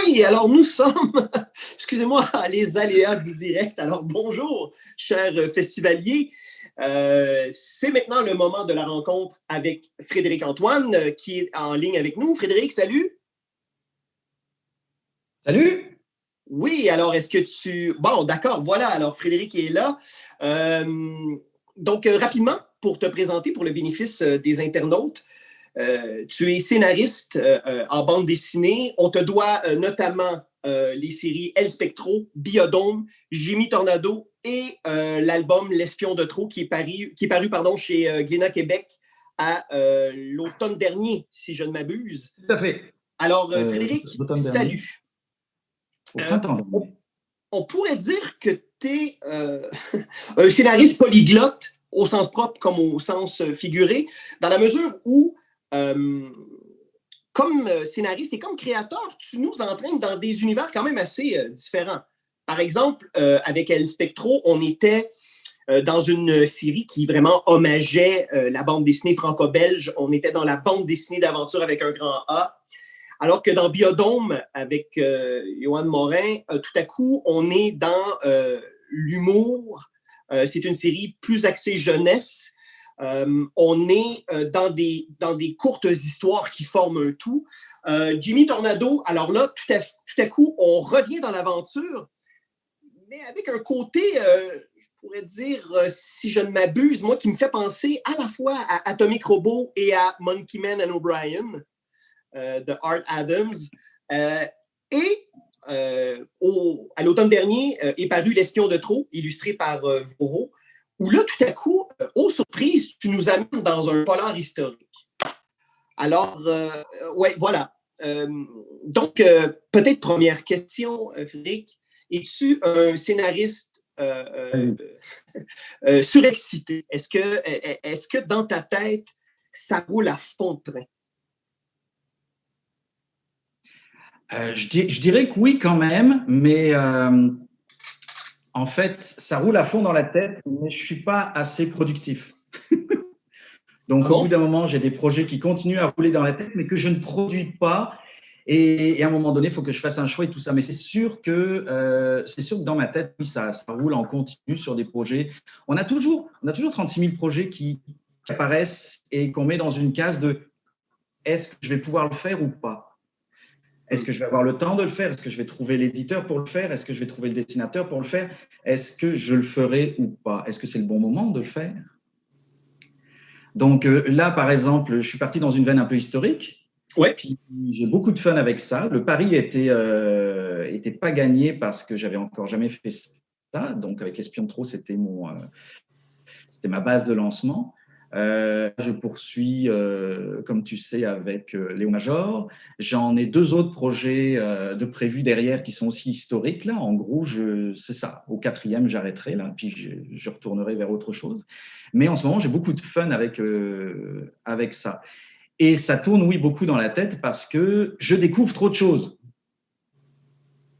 Oui, alors nous sommes, excusez-moi, les aléas du direct. Alors bonjour, chers festivaliers. C'est maintenant le moment de la rencontre avec Frédéric Antoine qui est en ligne avec nous. Frédéric, salut. Salut! Oui, alors est-ce que tu... Bon, d'accord, voilà, alors Frédéric est là. Rapidement, pour te présenter, pour le bénéfice des internautes, tu es scénariste en bande dessinée. On te doit notamment les séries El Spectro, Biodome, Jimmy Tornado et l'album L'Espion de trop qui est paru chez Glénat Québec à l'automne dernier, si je ne m'abuse. Tout à fait. Alors, Frédéric, L'automne dernier, salut. au printemps On, dernier. on pourrait dire que tu es un scénariste polyglotte au sens propre comme au sens figuré, dans la mesure où euh, comme scénariste et comme créateur, tu nous entraînes dans des univers quand même assez différents. Par exemple, avec El Spectro, on était dans une série qui vraiment hommageait la bande dessinée franco-belge. On était dans la bande dessinée d'aventure avec un grand A. Alors que dans Biodome, avec Johan Morin, tout à coup, on est dans l'humour. C'est une série plus axée jeunesse. On est dans des courtes histoires qui forment un tout. Jimmy Tornado, alors là, tout à coup, on revient dans l'aventure, mais avec un côté, je pourrais dire, si je ne m'abuse, moi, qui me fait penser à la fois à Atomic Robot et à Monkey Man and O'Brien de Art Adams. Et à l'automne dernier est paru L'Espion de trop, illustré par Voro, où là, tout à coup, aux surprises, tu nous amènes dans un polar historique. Alors, ouais, voilà. Peut-être première question, Frédéric. Es-tu un scénariste surexcité? Est-ce que dans ta tête, ça roule à fond de train? Je dirais que oui quand même, mais en fait, ça roule à fond dans la tête, mais je ne suis pas assez productif. Ah Donc, au bon? bout d'un moment, j'ai des projets qui continuent à rouler dans la tête, mais que je ne produis pas. Et à un moment donné, il faut que je fasse un choix et tout ça. Mais c'est sûr que dans ma tête, oui, ça roule en continu sur des projets. On a toujours 36 000 projets qui apparaissent et qu'on met dans une case de est-ce que je vais pouvoir le faire ou pas? Est-ce que je vais avoir le temps de le faire? Est-ce que je vais trouver l'éditeur pour le faire? Est-ce que je vais trouver le dessinateur pour le faire? Est-ce que je le ferai ou pas? Est-ce que c'est le bon moment de le faire? Donc là, par exemple, je suis parti dans une veine un peu historique. Ouais. Puis j'ai beaucoup de fun avec ça. Le pari était pas gagné parce que j'avais encore jamais fait ça. Donc avec L'Espion de trop, c'était ma base de lancement. Je poursuis, comme tu sais, avec Léo Major. J'en ai deux autres projets de prévus derrière qui sont aussi historiques. Là, en gros, c'est ça. Au quatrième, j'arrêterai là, puis je retournerai vers autre chose. Mais en ce moment, j'ai beaucoup de fun avec ça. Et ça tourne, oui, beaucoup dans la tête parce que je découvre trop de choses.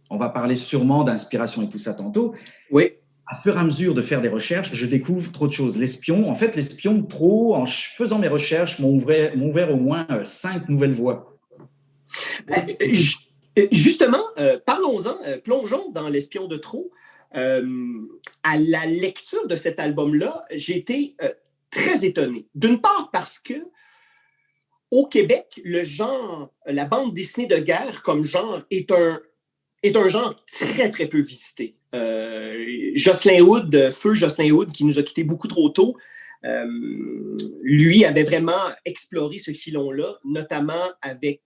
On va parler sûrement d'inspiration et tout ça tantôt. Oui. À fur et à mesure de faire des recherches, je découvre trop de choses. L'espion trop, en faisant mes recherches, m'ont ouvert au moins 5 nouvelles voies. Justement, parlons-en, plongeons dans L'Espion de trop. À la lecture de cet album-là, j'ai été très étonné. D'une part parce que au Québec, le genre, la bande dessinée de guerre comme genre est un genre très, très peu visité. Jocelyn Hood, feu Jocelyn Hood, qui nous a quittés beaucoup trop tôt, lui avait vraiment exploré ce filon-là, notamment avec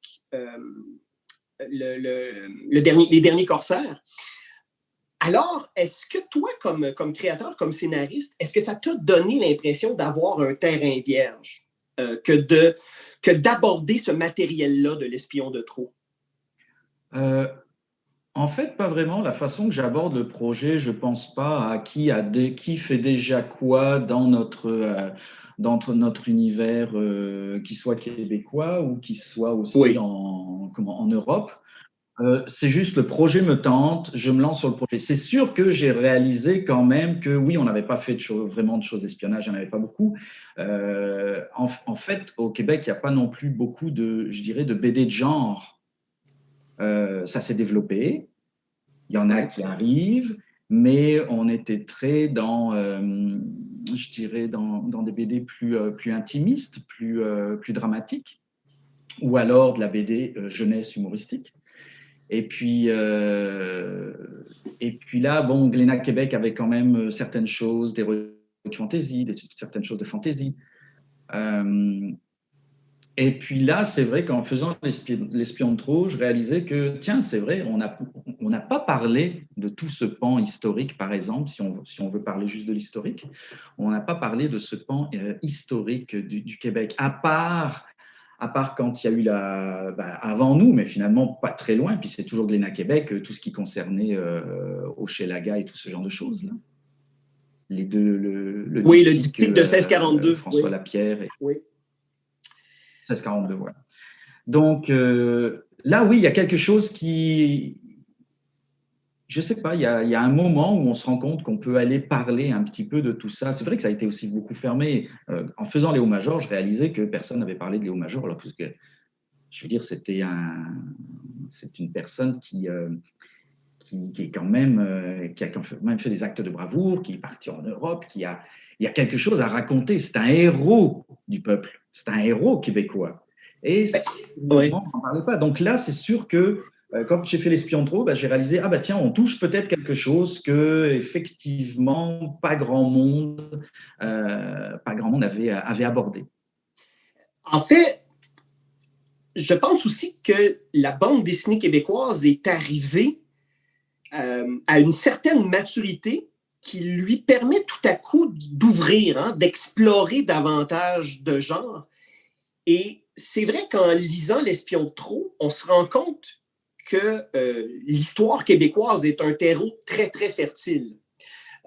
les derniers Corsaires. Alors, est-ce que toi, comme créateur, comme scénariste, est-ce que ça t'a donné l'impression d'avoir un terrain vierge que d'aborder ce matériel-là de L'Espion de trop? En fait, pas vraiment. La façon que j'aborde le projet, je pense pas à qui fait déjà quoi dans notre univers, qui soit québécois ou qui soit aussi Oui. en Europe. C'est juste le projet me tente, je me lance sur le projet. C'est sûr que j'ai réalisé quand même que oui, on n'avait pas fait vraiment de choses d'espionnage, il n'y en avait pas beaucoup. En fait, au Québec, il n'y a pas non plus beaucoup je dirais, de BD de genre. Ça s'est développé. Il y en a qui arrivent, mais on était très dans, je dirais, dans des BD plus intimistes, plus dramatiques, ou alors de la BD jeunesse humoristique. Et puis là, bon, Glénat Québec avait quand même certaines choses, des fantasy, certaines choses de fantasy. Et puis là, c'est vrai qu'en faisant L'espion de trop, je réalisais que, tiens, c'est vrai, on n'a pas parlé de tout ce pan historique, par exemple, si on veut parler juste de l'historique, on n'a pas parlé de ce pan historique du Québec, à part quand il y a eu avant nous, mais finalement pas très loin, puis c'est toujours Glénat Québec, tout ce qui concernait Hochelaga et tout ce genre de choses, là. Les deux, le Oui, le diptyque diptyque de 1642. François Oui. Lapierre et Oui. 1642, voilà. Donc là, oui, il y a quelque chose qui, je sais pas, il y a un moment où on se rend compte qu'on peut aller parler un petit peu de tout ça. C'est vrai que ça a été aussi beaucoup fermé. En faisant Léo Major, je réalisais que personne n'avait parlé de Léo Major, alors que, je veux dire, c'est une personne qui est quand même, qui a quand même fait des actes de bravoure, qui est parti en Europe, il y a quelque chose à raconter. C'est un héros du peuple, c'est un héros québécois. Et Oui. on n'en parlait pas. Donc là, c'est sûr que quand j'ai fait L'espion de trop, j'ai réalisé, tiens, on touche peut-être quelque chose que, effectivement, pas grand monde avait abordé. En fait, je pense aussi que la bande dessinée québécoise est arrivée à une certaine maturité qui lui permet tout à coup d'ouvrir, hein, d'explorer davantage de genres. Et c'est vrai qu'en lisant L'espion de trop, on se rend compte que l'histoire québécoise est un terreau très, très fertile.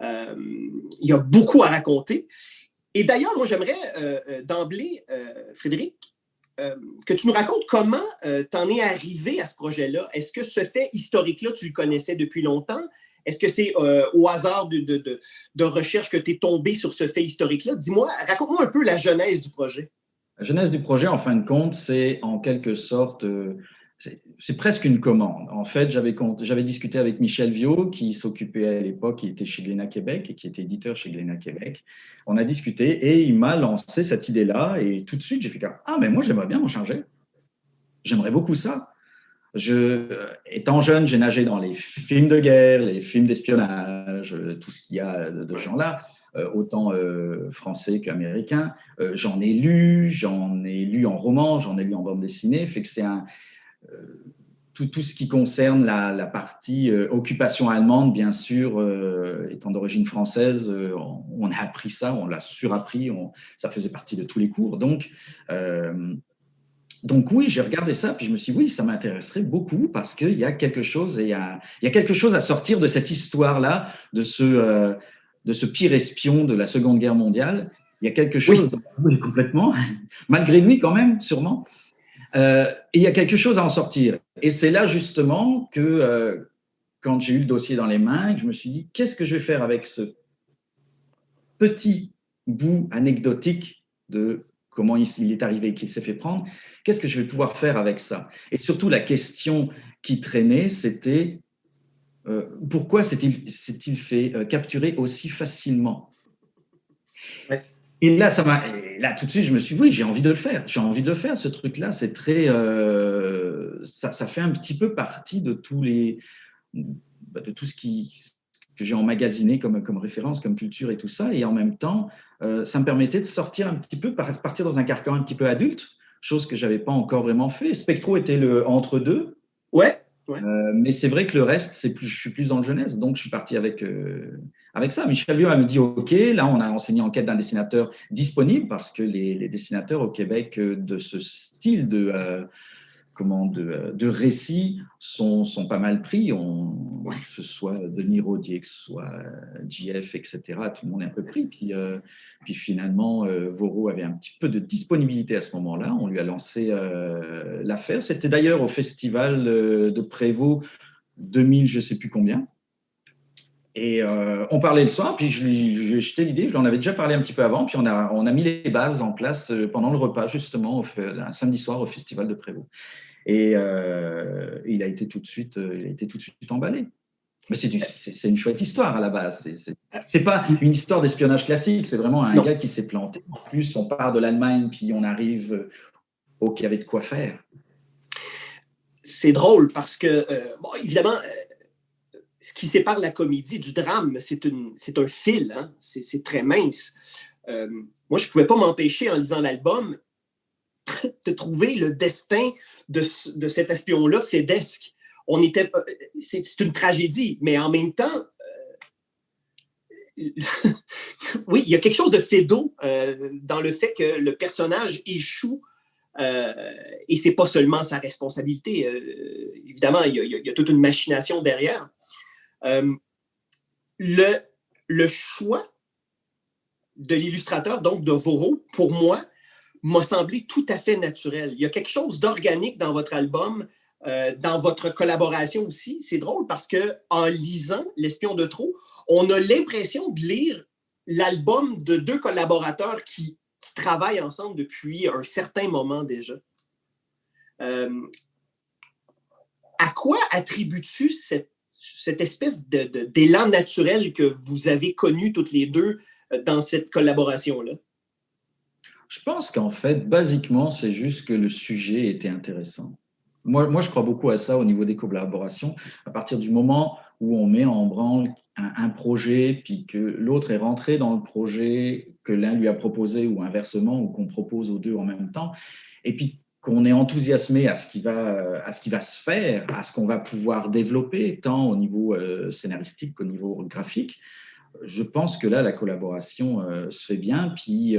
Il y a beaucoup à raconter. Et d'ailleurs, moi, j'aimerais d'emblée, Frédéric, que tu nous racontes comment tu en es arrivé à ce projet-là. Est-ce que ce fait historique-là, tu le connaissais depuis longtemps? Est-ce que c'est au hasard de recherche que tu es tombé sur ce fait historique-là? Dis-moi, raconte-moi un peu la genèse du projet. La genèse du projet, en fin de compte, c'est en quelque sorte, c'est presque une commande. En fait, j'avais discuté avec Michel Viau, qui s'occupait à l'époque, qui était chez Glénat Québec et qui était éditeur chez Glénat Québec. On a discuté et il m'a lancé cette idée-là. Et tout de suite, j'ai fait mais moi, j'aimerais bien m'en charger. J'aimerais beaucoup ça. Étant jeune, j'ai nagé dans les films de guerre, les films d'espionnage, tout ce qu'il y a de ce genre-là. Autant français qu'américain. J'en ai lu en roman, j'en ai lu en bande dessinée. Fait que c'est tout ce qui concerne la partie occupation allemande, bien sûr, étant d'origine française, on a appris ça, on l'a surappris, ça faisait partie de tous les cours. Donc oui, j'ai regardé ça, puis je me suis dit, oui, ça m'intéresserait beaucoup parce qu'il y a quelque chose, il y a quelque chose à sortir de cette histoire-là, de ce pire espion de la Seconde Guerre mondiale. Il y a quelque chose, oui, complètement, malgré lui quand même, sûrement. Et il y a quelque chose à en sortir. Et c'est là justement que, quand j'ai eu le dossier dans les mains, je me suis dit, qu'est-ce que je vais faire avec ce petit bout anecdotique de comment il est arrivé, qu'il s'est fait prendre, qu'est-ce que je vais pouvoir faire avec ça? Et surtout, la question qui traînait, c'était pourquoi s'est-il fait capturer aussi facilement? Ouais. Et là, tout de suite, je me suis dit, oui, j'ai envie de le faire. J'ai envie de le faire, ce truc-là. C'est très, ça fait un petit peu partie de de tout ce que j'ai emmagasiné comme référence, comme culture et tout ça. Et en même temps, ça me permettait de sortir un petit peu, partir dans un carcan un petit peu adulte, chose que je n'avais pas encore vraiment fait. Spectro était le entre-deux. Ouais. Mais c'est vrai que le reste, je suis plus dans le jeunesse, donc je suis parti avec ça. Michel Viau me dit, OK, là, on a enseigné en quête d'un dessinateur disponible parce que les dessinateurs au Québec de ce style de récits sont pas mal pris. Que ce soit Denis Rodier, que ce soit JF, etc. Tout le monde est un peu pris. Puis finalement, Voro avait un petit peu de disponibilité à ce moment-là. On lui a lancé l'affaire. C'était d'ailleurs au festival de Prévost 2000, je ne sais plus combien. Et on parlait le soir, puis je lui ai jeté l'idée, je lui en avais déjà parlé un petit peu avant, puis on a mis les bases en place pendant le repas, justement, un samedi soir au festival de Prévost. Et il a été tout de suite emballé. Mais c'est une chouette histoire à la base. C'est pas une histoire d'espionnage classique, c'est vraiment un gars qui s'est planté. En plus, on part de l'Allemagne, puis on arrive au qu'il y avait de quoi faire. C'est drôle parce que, bon, évidemment, ce qui sépare la comédie du drame, c'est un fil, hein? C'est très mince. Moi, je ne pouvais pas m'empêcher, en lisant l'album, de trouver le destin de cet espion-là fédesque. C'est une tragédie, mais en même temps, oui, il y a quelque chose de fédot dans le fait que le personnage échoue et c'est pas seulement sa responsabilité. Évidemment, il y a toute une machination derrière. Le choix de l'illustrateur, donc de Voro, pour moi, m'a semblé tout à fait naturel. Il y a quelque chose d'organique dans votre album, dans votre collaboration aussi. C'est drôle parce qu'en lisant L'Espion de trop, on a l'impression de lire l'album de deux collaborateurs qui travaillent ensemble depuis un certain moment déjà. À quoi attribues-tu cette espèce d'élan naturel que vous avez connu toutes les deux dans cette collaboration-là? Je pense qu'en fait, basiquement, c'est juste que le sujet était intéressant. Moi, je crois beaucoup à ça au niveau des collaborations. À partir du moment où on met en branle un projet, puis que l'autre est rentré dans le projet que l'un lui a proposé, ou inversement, ou qu'on propose aux deux en même temps, et puis qu'on est enthousiasmé à ce qui va se faire, à ce qu'on va pouvoir développer, tant au niveau scénaristique qu'au niveau graphique, je pense que là, la collaboration se fait bien. Puis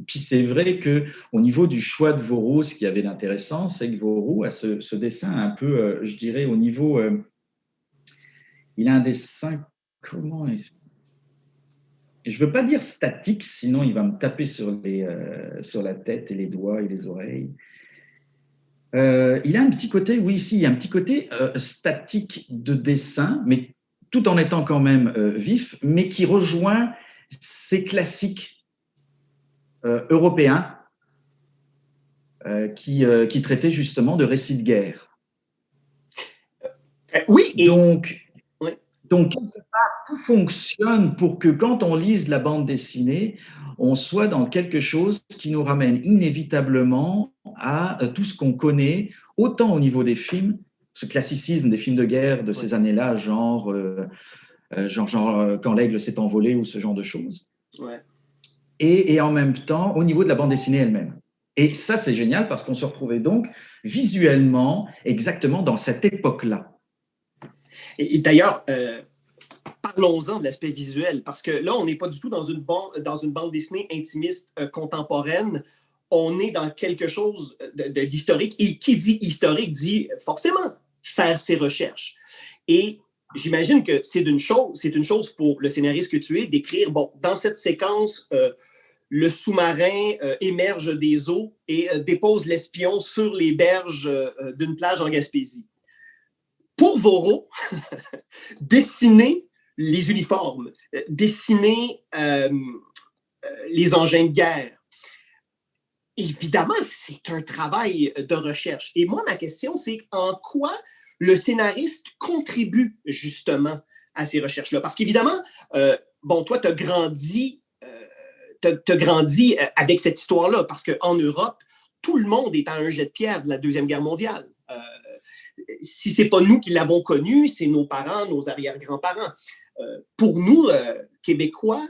c'est vrai qu'au niveau du choix de Voro, ce qui avait d'intéressant, c'est que Voro a ce dessin un peu, je dirais, au niveau... il a un dessin, comment... Je ne veux pas dire statique, sinon il va me taper sur la tête et les doigts et les oreilles. Il a un petit côté, oui, ici, il y a un petit côté statique de dessin, mais tout en étant quand même vif, mais qui rejoint ces classiques européens qui traitaient justement de récits de guerre. Oui, et... Donc, quelque part, tout fonctionne pour que quand on lise la bande dessinée, on soit dans quelque chose qui nous ramène inévitablement à tout ce qu'on connaît, autant au niveau des films, ce classicisme des films de guerre de ces années-là, genre Quand l'aigle s'est envolé ou ce genre de choses. Ouais. Et en même temps, au niveau de la bande dessinée elle-même. Et ça, c'est génial parce qu'on se retrouvait donc visuellement exactement dans cette époque-là. Et d'ailleurs, parlons-en de l'aspect visuel, parce que là, on n'est pas du tout dans une bande dessinée intimiste contemporaine. On est dans quelque chose d'historique. Et qui dit historique dit forcément faire ses recherches. Et j'imagine que c'est une chose pour le scénariste que tu es d'écrire, bon, dans cette séquence, le sous-marin émerge des eaux et dépose l'espion sur les berges d'une plage en Gaspésie. Pour Voro, dessiner les uniformes, dessiner les engins de guerre, évidemment, c'est un travail de recherche. Et moi, ma question, c'est en quoi le scénariste contribue justement à ces recherches-là? Parce qu'évidemment, bon, toi, tu as grandi avec cette histoire-là, parce qu'en Europe, tout le monde est à un jet de pierre de la Deuxième Guerre mondiale. Si ce n'est pas nous qui l'avons connu, c'est nos parents, nos arrière-grands-parents. Pour nous, Québécois,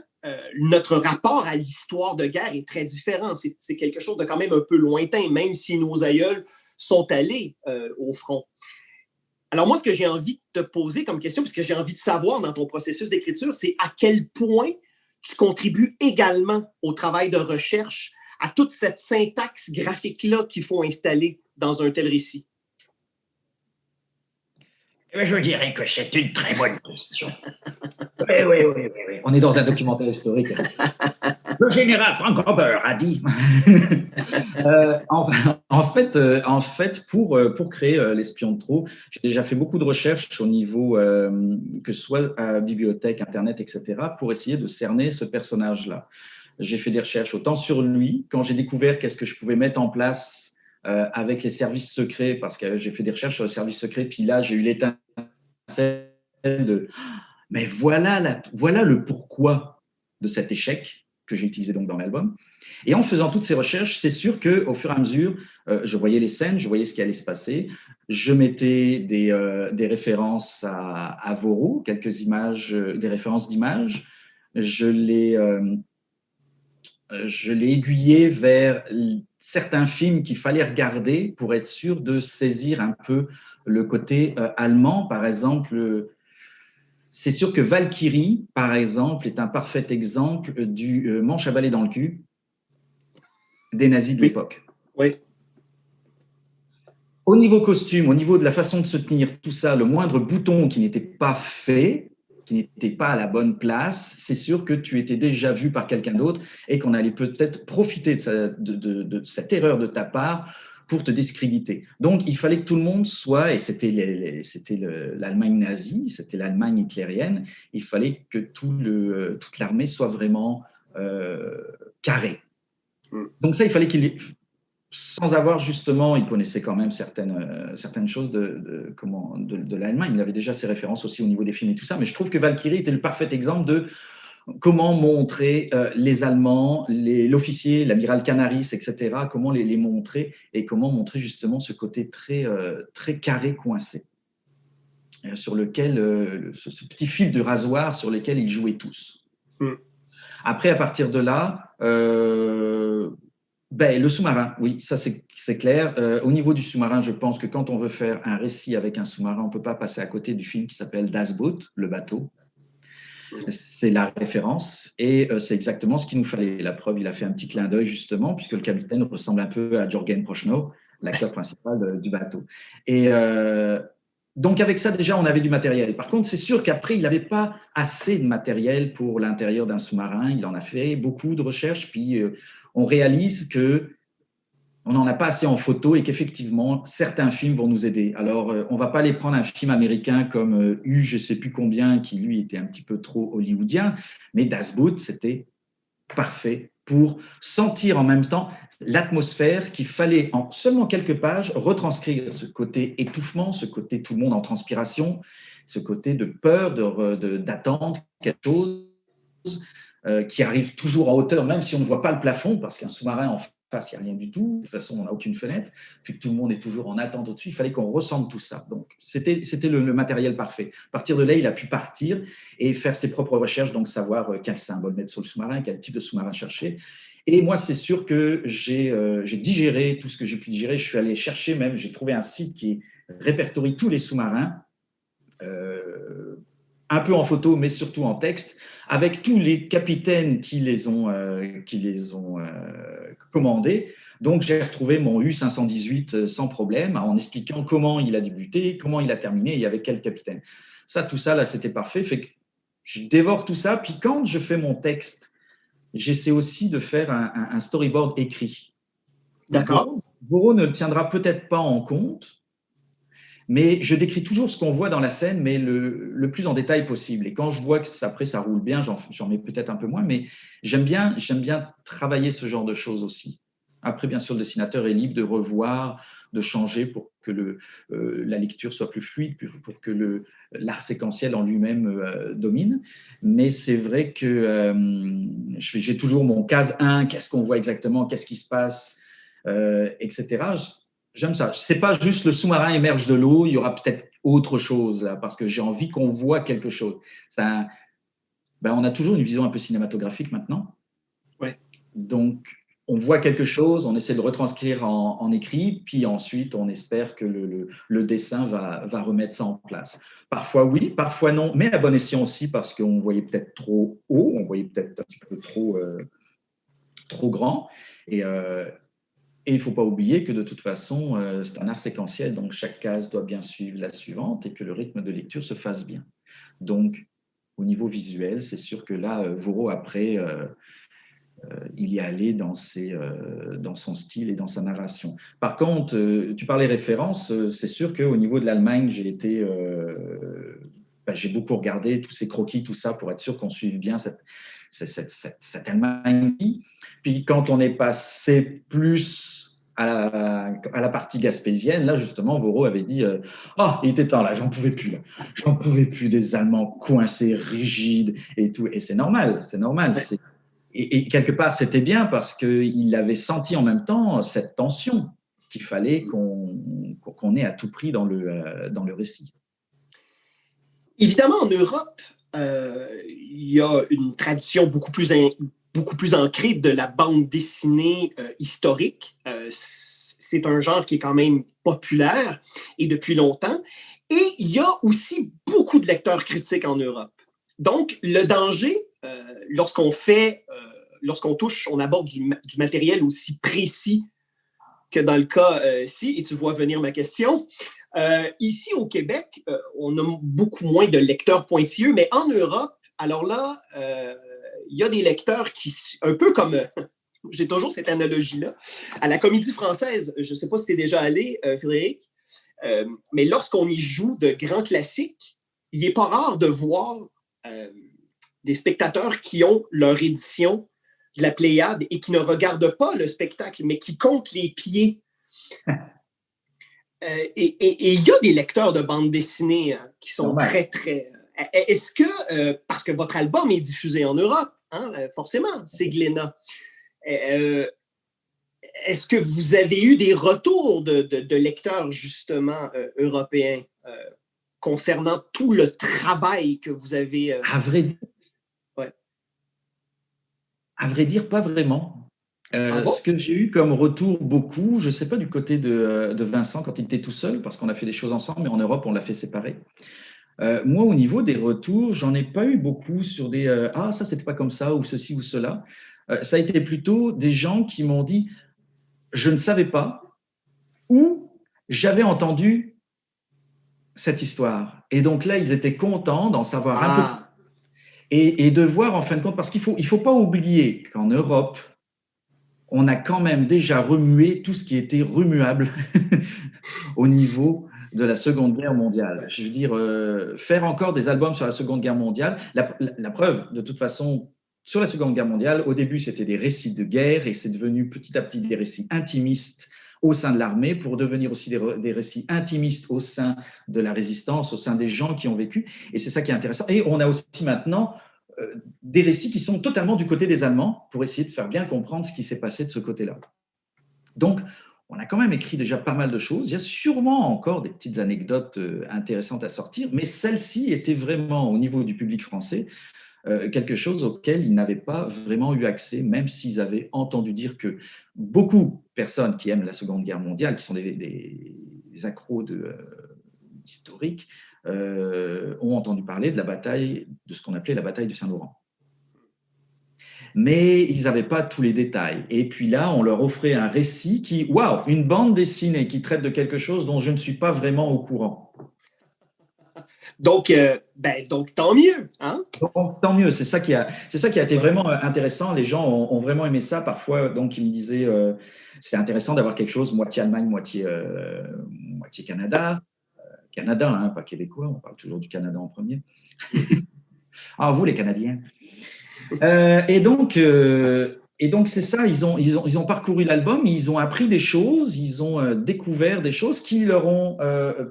notre rapport à l'histoire de guerre est très différent. C'est quelque chose de quand même un peu lointain, même si nos aïeuls sont allés au front. Alors moi, ce que j'ai envie de te poser comme question, parce que j'ai envie de savoir dans ton processus d'écriture, c'est à quel point tu contribues également au travail de recherche, à toute cette syntaxe graphique-là qu'il faut installer dans un tel récit. Je dirais que c'est une très bonne question. Oui. On est dans un documentaire historique. Le général Frank Robert a dit. En fait, pour créer L'Espion de trop, j'ai déjà fait beaucoup de recherches au niveau, que ce soit à bibliothèque, Internet, etc., pour essayer de cerner ce personnage-là. J'ai fait des recherches autant sur lui, quand j'ai découvert qu'est-ce que je pouvais mettre en place avec les services secrets, parce que j'ai fait des recherches sur les services secrets, puis là, j'ai eu l'étincelle de « mais voilà le pourquoi de cet échec » que j'ai utilisé donc dans l'album. Et en faisant toutes ces recherches, c'est sûr qu'au fur et à mesure, je voyais les scènes, je voyais ce qui allait se passer, je mettais des références à Voro, quelques images, des références d'images, je l'ai aiguillé vers certains films qu'il fallait regarder pour être sûr de saisir un peu le côté allemand. Par exemple, c'est sûr que Valkyrie, par exemple, est un parfait exemple du manche à balai dans le cul des nazis de l'époque. Oui. Au niveau costume, au niveau de la façon de se tenir, tout ça, le moindre bouton qui n'était pas fait, qui n'était pas à la bonne place, c'est sûr que tu étais déjà vu par quelqu'un d'autre et qu'on allait peut-être profiter de cette erreur de ta part pour te discréditer. Donc, il fallait que tout le monde soit, et c'était l'Allemagne nazie, c'était l'Allemagne hitlérienne, il fallait que toute l'armée soit vraiment carrée. Donc ça, il fallait sans avoir justement, il connaissait quand même certaines choses de l'Allemagne. Il avait déjà ses références aussi au niveau des films et tout ça, mais je trouve que Valkyrie était le parfait exemple de comment montrer les Allemands, l'officier, l'amiral Canaris, etc., comment les montrer et comment montrer justement ce côté très carré, coincé, sur lequel, ce petit fil de rasoir sur lequel ils jouaient tous. Après, à partir de là, le sous-marin, oui, ça c'est clair. Au niveau du sous-marin, je pense que quand on veut faire un récit avec un sous-marin, on ne peut pas passer à côté du film qui s'appelle Das Boot, le bateau. C'est la référence et c'est exactement ce qu'il nous fallait. La preuve, il a fait un petit clin d'œil justement, puisque le capitaine ressemble un peu à Jørgen Prochnow, l'acteur principal du bateau. Et donc avec ça, déjà, on avait du matériel. Par contre, c'est sûr qu'après, il n'avait pas assez de matériel pour l'intérieur d'un sous-marin. Il en a fait beaucoup de recherches, puis on réalise que on n'en a pas assez en photo et qu'effectivement, certains films vont nous aider. Alors, on ne va pas aller prendre un film américain comme U, je ne sais plus combien, qui lui était un petit peu trop hollywoodien, mais Das Boot, c'était parfait pour sentir en même temps l'atmosphère qu'il fallait en seulement quelques pages retranscrire ce côté étouffement, ce côté tout le monde en transpiration, ce côté de peur, d'attendre quelque chose qui arrive toujours en hauteur, même si on ne voit pas le plafond, parce qu'un sous-marin en face, il n'y a rien du tout. De toute façon, on n'a aucune fenêtre. Fait que tout le monde est toujours en attente au-dessus. Il fallait qu'on ressente tout ça. Donc, c'était le matériel parfait. À partir de là, il a pu partir et faire ses propres recherches, donc savoir quel symbole mettre sur le sous-marin, quel type de sous-marin chercher. Et moi, c'est sûr que j'ai digéré tout ce que j'ai pu digérer. Je suis allé chercher même, j'ai trouvé un site qui répertorie tous les sous-marins, un peu en photo, mais surtout en texte, avec tous les capitaines qui les ont commandés. Donc, j'ai retrouvé mon U-518 sans problème, en expliquant comment il a débuté, comment il a terminé et avec quel capitaine. Tout ça, là, c'était parfait. Fait que je dévore tout ça. Puis quand je fais mon texte, j'essaie aussi de faire un storyboard écrit. D'accord. Voro ne le tiendra peut-être pas en compte, mais je décris toujours ce qu'on voit dans la scène, mais le plus en détail possible. Et quand je vois que après ça roule bien, j'en mets peut-être un peu moins, mais j'aime bien travailler ce genre de choses aussi. Après, bien sûr, le dessinateur est libre de revoir, de changer pour que la lecture soit plus fluide, pour que l'art séquentiel en lui-même domine. Mais c'est vrai que j'ai toujours mon case 1, qu'est-ce qu'on voit exactement, qu'est-ce qui se passe, etc. J'aime ça. C'est pas juste le sous-marin émerge de l'eau, il y aura peut-être autre chose là, parce que j'ai envie qu'on voit quelque chose. On a toujours une vision un peu cinématographique maintenant. Ouais. Donc, on voit quelque chose, on essaie de le retranscrire en écrit, puis ensuite, on espère que le dessin va remettre ça en place. Parfois oui, parfois non, mais à bon escient aussi, parce qu'on voyait peut-être trop haut, on voyait peut-être un petit peu trop grand. Et il ne faut pas oublier que de toute façon, c'est un art séquentiel, donc chaque case doit bien suivre la suivante et que le rythme de lecture se fasse bien. Donc, au niveau visuel, c'est sûr que là, Voro, après, il y est allé dans son style et dans sa narration. Par contre, tu parlais références, c'est sûr qu'au niveau de l'Allemagne, j'ai beaucoup regardé tous ces croquis, tout ça, pour être sûr qu'on suive bien cette Allemagne. Puis quand on est passé plus à la partie gaspésienne, là, justement, Varro avait dit ah, il était temps, là, j'en pouvais plus, là. J'en pouvais plus des Allemands coincés, rigides et tout. Et c'est normal, c'est normal. Et quelque part, c'était bien parce qu'il avait senti en même temps cette tension qu'il fallait qu'on ait à tout prix dans le récit. Évidemment, en Europe, il y a une tradition beaucoup plus ancrée de la bande dessinée historique. C'est un genre qui est quand même populaire et depuis longtemps. Et il y a aussi beaucoup de lecteurs critiques en Europe. Donc, le danger, lorsqu'on aborde du matériel aussi précis que dans le cas-ci, et tu vois venir ma question, ici au Québec, on a beaucoup moins de lecteurs pointilleux, mais en Europe, alors là, il y a des lecteurs qui, un peu comme, j'ai toujours cette analogie-là, à la Comédie Française, je ne sais pas si tu es déjà allé, Frédéric, mais lorsqu'on y joue de grands classiques, il n'est pas rare de voir des spectateurs qui ont leur édition de la Pléiade et qui ne regardent pas le spectacle, mais qui comptent les pieds. Et il y a des lecteurs de bande dessinée qui sont très, très... Est-ce que, parce que votre album est diffusé en Europe, hein, forcément, c'est Glénat, est-ce que vous avez eu des retours de lecteurs, justement, européens concernant tout le travail que vous avez... À vrai dire, pas vraiment. Ah bon? Ce que j'ai eu comme retour beaucoup, je ne sais pas du côté de Vincent quand il était tout seul, parce qu'on a fait des choses ensemble, mais en Europe, on l'a fait séparer. Moi, au niveau des retours, j'en ai pas eu beaucoup sur des ah, ça, c'était pas comme ça, ou ceci ou cela. Ça a été plutôt des gens qui m'ont dit je ne savais pas, ou j'avais entendu cette histoire. Et donc là, ils étaient contents d'en savoir un peu plus. Et de voir en fin de compte, parce qu'il faut pas oublier qu'en Europe, on a quand même déjà remué tout ce qui était remuable au niveau de la Seconde Guerre mondiale. Je veux dire, faire encore des albums sur la Seconde Guerre mondiale, la preuve, de toute façon, sur la Seconde Guerre mondiale, au début, c'était des récits de guerre et c'est devenu petit à petit des récits intimistes au sein de l'armée pour devenir aussi des récits intimistes au sein de la résistance, au sein des gens qui ont vécu. Et c'est ça qui est intéressant. Et on a aussi maintenant des récits qui sont totalement du côté des Allemands pour essayer de faire bien comprendre ce qui s'est passé de ce côté-là. Donc, on a quand même écrit déjà pas mal de choses. Il y a sûrement encore des petites anecdotes intéressantes à sortir, mais celle-ci était vraiment, au niveau du public français, quelque chose auquel ils n'avaient pas vraiment eu accès, même s'ils avaient entendu dire que beaucoup de personnes qui aiment la Seconde Guerre mondiale, qui sont des accros historiques, ont entendu parler de la bataille, de ce qu'on appelait la bataille du Saint-Laurent. Mais ils n'avaient pas tous les détails. Et puis là, on leur offrait un récit qui, waouh, une bande dessinée qui traite de quelque chose dont je ne suis pas vraiment au courant. Donc tant mieux. Hein? Donc, tant mieux, c'est ça qui a été vraiment intéressant. Les gens ont vraiment aimé ça. Parfois, donc, ils me disaient, c'est intéressant d'avoir quelque chose moitié Allemagne, moitié Canada. Canada, hein, pas québécois, on parle toujours du Canada en premier. Ah, vous, les Canadiens. Et donc, c'est ça, ils ont parcouru l'album, ils ont appris des choses, ils ont découvert des choses qui leur ont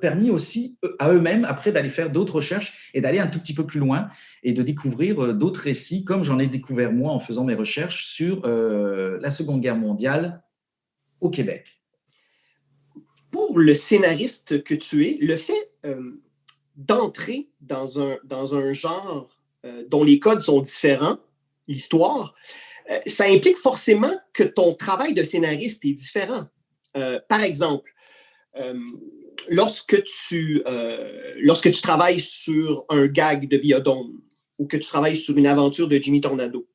permis aussi à eux-mêmes, après, d'aller faire d'autres recherches et d'aller un tout petit peu plus loin et de découvrir d'autres récits, comme j'en ai découvert moi en faisant mes recherches sur la Seconde Guerre mondiale au Québec. Pour le scénariste que tu es, le fait d'entrer dans un genre dont les codes sont différents, l'histoire, ça implique forcément que ton travail de scénariste est différent. Par exemple, lorsque tu travailles sur un gag de Biodome ou que tu travailles sur une aventure de Jimmy Tornado,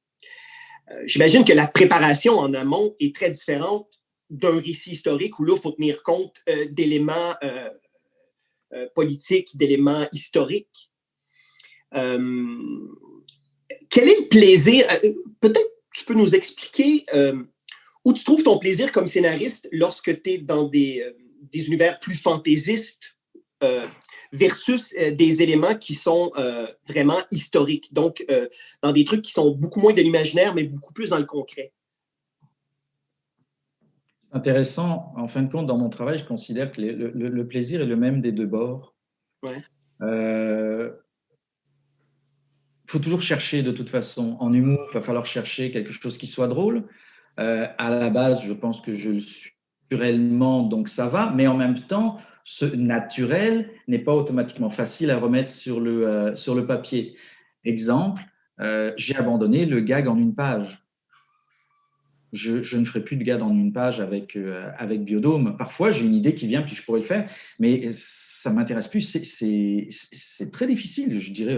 j'imagine que la préparation en amont est très différente d'un récit historique où là, il faut tenir compte d'éléments politiques, d'éléments historiques. Quel est le plaisir? Peut-être tu peux nous expliquer où tu trouves ton plaisir comme scénariste lorsque tu es dans des univers plus fantaisistes versus des éléments qui sont vraiment historiques. Donc, dans des trucs qui sont beaucoup moins de l'imaginaire, mais beaucoup plus dans le concret. intéressant. En fin de compte, dans mon travail, je considère que le plaisir est le même des deux bords. Ouais. Faut toujours chercher de toute façon. En humour, il va falloir chercher quelque chose qui soit drôle. À la base, je pense que je le suis naturellement, donc ça va. Mais en même temps, ce naturel n'est pas automatiquement facile à remettre sur le papier. Exemple, j'ai abandonné le gag en une page. Je ne ferai plus de gag en une page avec Biodôme. Parfois, j'ai une idée qui vient, puis je pourrais le faire, mais ça ne m'intéresse plus. C'est très difficile, je dirais.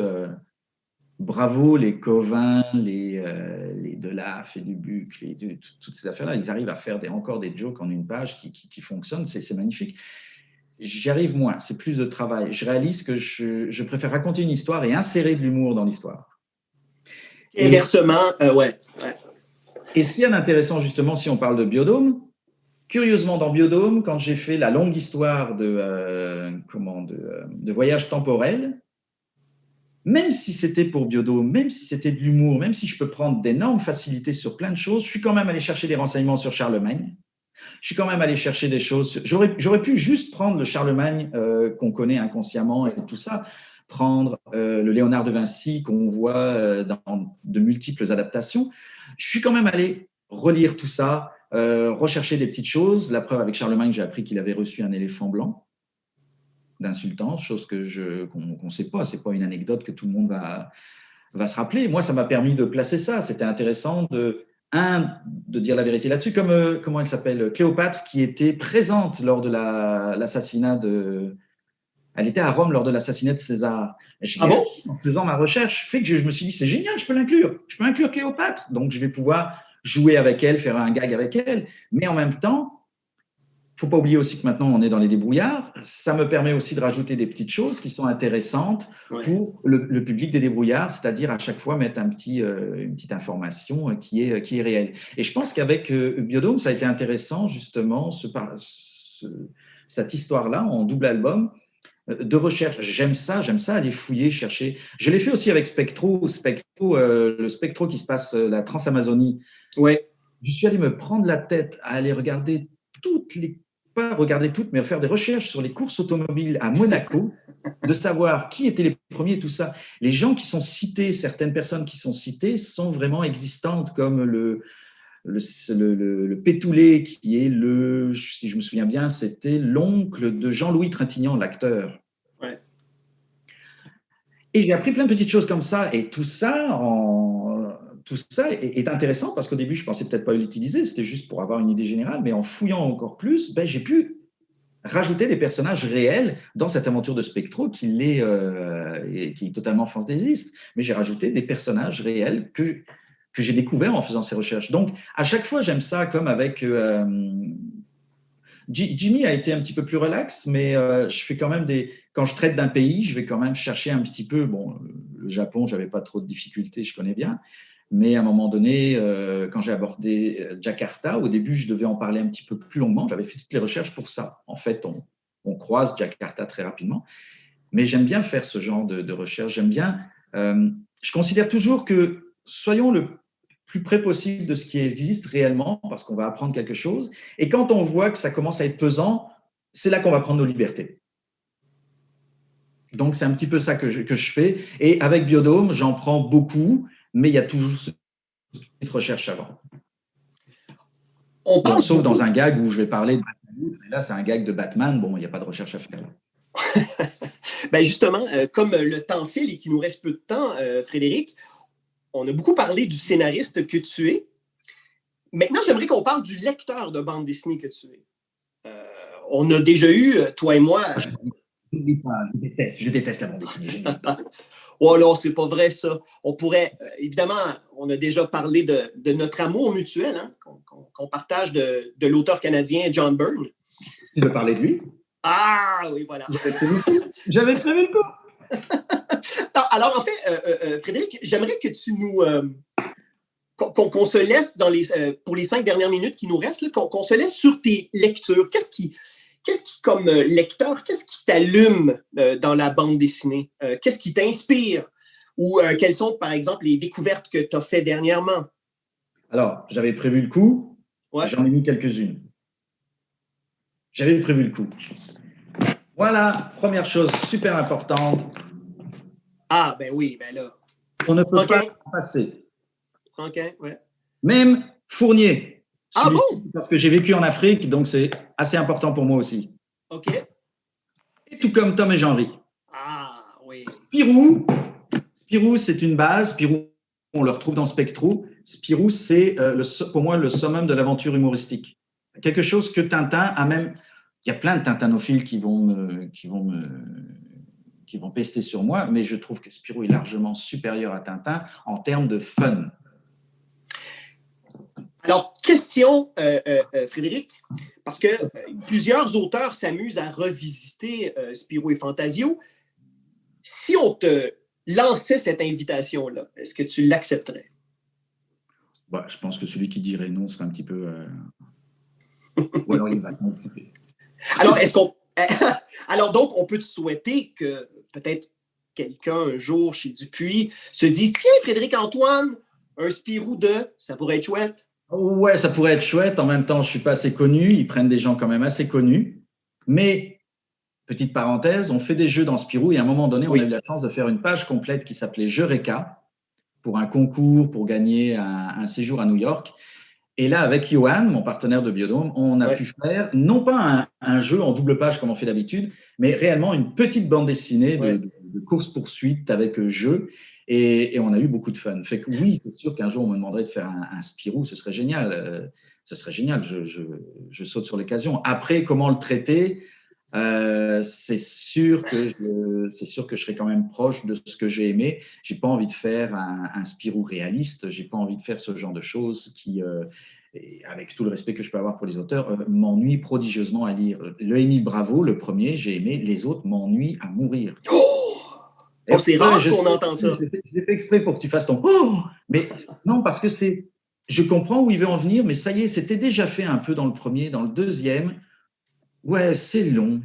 Bravo les Covin, les Delaf et Dubuc, toutes ces affaires-là, ils arrivent à faire encore des jokes en une page qui fonctionnent, c'est magnifique. J'y arrive moins, c'est plus de travail. Je réalise que je préfère raconter une histoire et insérer de l'humour dans l'histoire. Et inversement, ouais. Et ce qu'il y a d'intéressant justement, si on parle de Biodôme, curieusement dans Biodôme, quand j'ai fait la longue histoire de voyage temporel, même si c'était pour Biodôme, même si c'était de l'humour, même si je peux prendre d'énormes facilités sur plein de choses, je suis quand même allé chercher des renseignements sur Charlemagne. Je suis quand même allé chercher des choses. J'aurais pu juste prendre le Charlemagne qu'on connaît inconsciemment et tout ça, prendre le Léonard de Vinci qu'on voit dans de multiples adaptations. Je suis quand même allé relire tout ça, rechercher des petites choses. La preuve avec Charlemagne, j'ai appris qu'il avait reçu un éléphant blanc d'insultance, chose qu'on ne sait pas. Ce n'est pas une anecdote que tout le monde va se rappeler. Moi, ça m'a permis de placer ça. C'était intéressant de dire la vérité là-dessus, comme, comment elle s'appelle, Cléopâtre, qui était présente lors de l'assassinat de... Elle était à Rome lors de l'assassinat de César. En faisant ma recherche, fait que je me suis dit, c'est génial, je peux l'inclure. Je peux inclure Cléopâtre. Donc, je vais pouvoir jouer avec elle, faire un gag avec elle. Mais en même temps, il ne faut pas oublier aussi que maintenant, on est dans les débrouillards. Ça me permet aussi de rajouter des petites choses qui sont intéressantes pour le public des débrouillards, c'est-à-dire à chaque fois mettre une petite information qui est réelle. Et je pense qu'avec Biodôme, ça a été intéressant, justement, cette histoire-là en double album de recherche. J'aime ça, aller fouiller, chercher. Je l'ai fait aussi avec Spectro, le Spectro qui se passe la Transamazonie. Ouais. Je suis allé me prendre la tête à aller regarder pas regarder toutes, mais faire des recherches sur les courses automobiles à Monaco, de savoir qui étaient les premiers et tout ça. Les gens qui sont cités, certaines personnes qui sont citées sont vraiment existantes, comme le Pétoulet, qui est si je me souviens bien, c'était l'oncle de Jean-Louis Trintignant, l'acteur. Ouais. Et j'ai appris plein de petites choses comme ça, et tout ça est intéressant parce qu'au début, je ne pensais peut-être pas l'utiliser, c'était juste pour avoir une idée générale, mais en fouillant encore plus, j'ai pu rajouter des personnages réels dans cette aventure de Spectro qui est totalement fantaisiste, mais j'ai rajouté des personnages réels que j'ai découverts en faisant ces recherches. Donc, à chaque fois, j'aime ça, comme avec... Jimmy a été un petit peu plus relax, mais je fais quand même quand je traite d'un pays, je vais quand même chercher un petit peu... Bon, le Japon, je n'avais pas trop de difficultés, je connais bien. Mais à un moment donné, quand j'ai abordé Jakarta, au début, je devais en parler un petit peu plus longuement. J'avais fait toutes les recherches pour ça. En fait, on croise Jakarta très rapidement. Mais j'aime bien faire ce genre de recherche. J'aime bien. Je considère toujours que soyons le plus près possible de ce qui existe réellement, parce qu'on va apprendre quelque chose. Et quand on voit que ça commence à être pesant, c'est là qu'on va prendre nos libertés. Donc, c'est un petit peu ça que je fais. Et avec Biodôme, j'en prends beaucoup. Mais il y a toujours cette petite recherche avant. Sauf dans un gag où je vais parler de Batman. Là, c'est un gag de Batman. Bon, il n'y a pas de recherche à faire. Ben justement, comme le temps file et qu'il nous reste peu de temps, Frédéric, on a beaucoup parlé du scénariste que tu es. Maintenant, j'aimerais qu'on parle du lecteur de bande dessinée que tu es. On a déjà eu, toi et moi... Je déteste la bande dessinée. Oh là, c'est pas vrai ça. On pourrait, évidemment, on a déjà parlé de notre amour mutuel, hein, qu'on partage de l'auteur canadien John Byrne. Tu veux parler de lui? Ah oui, voilà. J'avais prévu le coup. Alors en fait, Frédéric, j'aimerais que tu nous... qu'on se laisse pour les 5 dernières minutes qui nous restent, qu'on se laisse sur tes lectures. Qu'est-ce qui, comme lecteur, qu'est-ce qui t'allume dans la bande dessinée? Qu'est-ce qui t'inspire? Ou quelles sont, par exemple, les découvertes que tu as faites dernièrement? Alors, j'avais prévu le coup. Ouais. J'en ai mis quelques-unes. J'avais prévu le coup. Voilà, première chose super importante. Ah, ben oui, ben là. On ne peut Franquin. pas s'en passer. Franquin, ouais. Même Fournier. Ah bon? Parce que j'ai vécu en Afrique, donc c'est assez important pour moi aussi. OK. Et tout comme Tom et Jean-Ry. Ah, oui. Spirou, c'est une base. Spirou, on le retrouve dans Spectro. Spirou, c'est pour moi le summum de l'aventure humoristique. Quelque chose que Tintin a même. Il y a plein de tintanophiles qui vont pester sur moi, mais je trouve que Spirou est largement supérieur à Tintin en termes de fun. Alors, question, Frédéric, parce que plusieurs auteurs s'amusent à revisiter Spirou et Fantasio. Si on te lançait cette invitation-là, est-ce que tu l'accepterais? Bah, je pense que celui qui dirait non serait un petit peu... Ou alors il va s'en occuper. Alors, Alors, donc, on peut te souhaiter que peut-être quelqu'un, un jour, chez Dupuis, se dise « Tiens, Frédéric-Antoine, un Spirou ça pourrait être chouette. » Ouais, ça pourrait être chouette. En même temps, je ne suis pas assez connu. Ils prennent des gens quand même assez connus. Mais, petite parenthèse, on fait des jeux dans Spirou et à un moment donné, on a eu la chance de faire une page complète qui s'appelait Eureka pour un concours pour gagner un séjour à New York. Et là, avec Johan, mon partenaire de Biodôme, on a pu faire non pas un jeu en double page comme on fait d'habitude, mais réellement une petite bande dessinée de course-poursuite avec jeu. Et on a eu beaucoup de fun. Fait que oui, c'est sûr qu'un jour, on me demanderait de faire un Spirou, ce serait génial. Ce serait génial, je saute sur l'occasion. Après, comment le traiter c'est sûr que je serai quand même proche de ce que j'ai aimé. J'ai pas envie de faire un Spirou réaliste. J'ai pas envie de faire ce genre de choses qui, et avec tout le respect que je peux avoir pour les auteurs, m'ennuie prodigieusement à lire. Le Émile Bravo, le premier, j'ai aimé. Les autres m'ennuient à mourir. Oh, c'est rare qu'on entend ça. J'ai fait exprès pour que tu fasses ton « Oh !» Mais non, parce que je comprends où il veut en venir, mais ça y est, c'était déjà fait un peu dans le premier. Dans le deuxième, ouais, c'est long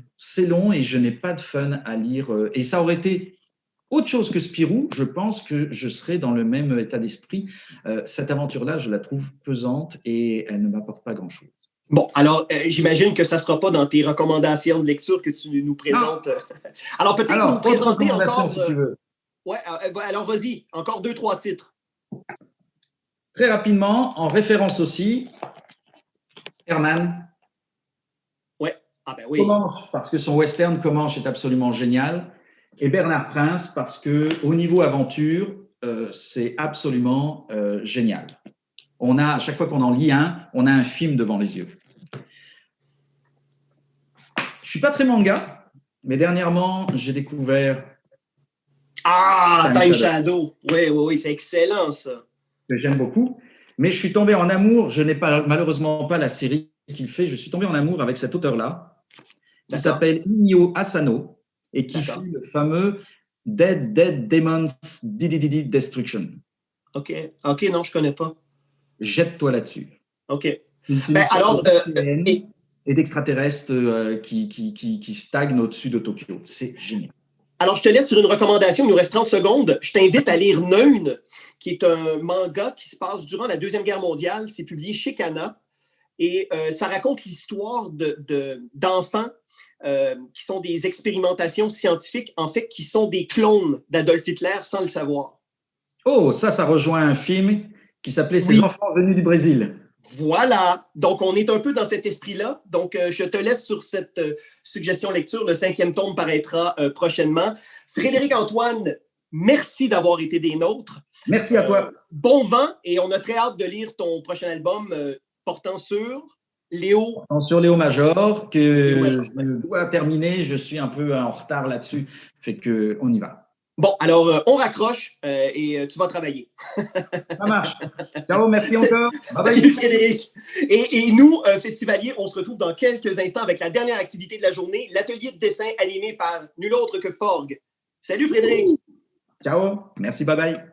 et je n'ai pas de fun à lire. Et ça aurait été autre chose que Spirou, je pense que je serais dans le même état d'esprit. Cette aventure-là, je la trouve pesante et elle ne m'apporte pas grand-chose. Bon, alors, j'imagine que ça ne sera pas dans tes recommandations de lecture que tu nous présentes. Alors, peut-être nous présenter encore… si tu veux. Ouais, alors vas-y, encore 2-3 titres. Très rapidement, en référence aussi, Herman. Ouais, ah ben oui. Comanche, parce que son western Comanche est absolument génial. Et Bernard Prince, parce qu'au niveau aventure, c'est absolument génial. À chaque fois qu'on en lit un, on a un film devant les yeux. Je ne suis pas très manga, mais dernièrement, j'ai découvert… Time Shadow. Oui, c'est excellent ça. Que j'aime beaucoup. Mais je suis tombé en amour, je n'ai malheureusement pas la série qu'il fait, je suis tombé en amour avec cet auteur-là, qui s'appelle Inyo Asano, et qui fait le fameux Dead Demons Destruction. OK, non, je ne connais pas. Jette-toi là-dessus. OK. Alors, et d'extraterrestres qui stagnent au-dessus de Tokyo. C'est génial. Alors, je te laisse sur une recommandation. Il nous reste 30 secondes. Je t'invite à lire Neun, qui est un manga qui se passe durant la Deuxième Guerre mondiale. C'est publié chez Kana. Et ça raconte l'histoire d'enfants qui sont des expérimentations scientifiques, en fait, qui sont des clones d'Adolf Hitler sans le savoir. Oh, ça rejoint un film qui s'appelait Ces enfants venus du Brésil. Voilà. Donc, on est un peu dans cet esprit-là. Donc, je te laisse sur cette suggestion lecture. Le 5e tome paraîtra prochainement. Frédéric-Antoine, merci d'avoir été des nôtres. Merci à toi. Bon vent et on a très hâte de lire ton prochain album portant sur Léo. Portant sur Léo Major, que je dois terminer. Je suis un peu en retard là-dessus. Fait qu'on y va. Bon, alors, on raccroche et tu vas travailler. Ça marche. Ciao, merci encore. Salut Frédéric. Et nous, festivaliers, on se retrouve dans quelques instants avec la dernière activité de la journée, l'atelier de dessin animé par nul autre que Forg. Salut Frédéric. Ciao, merci, bye bye.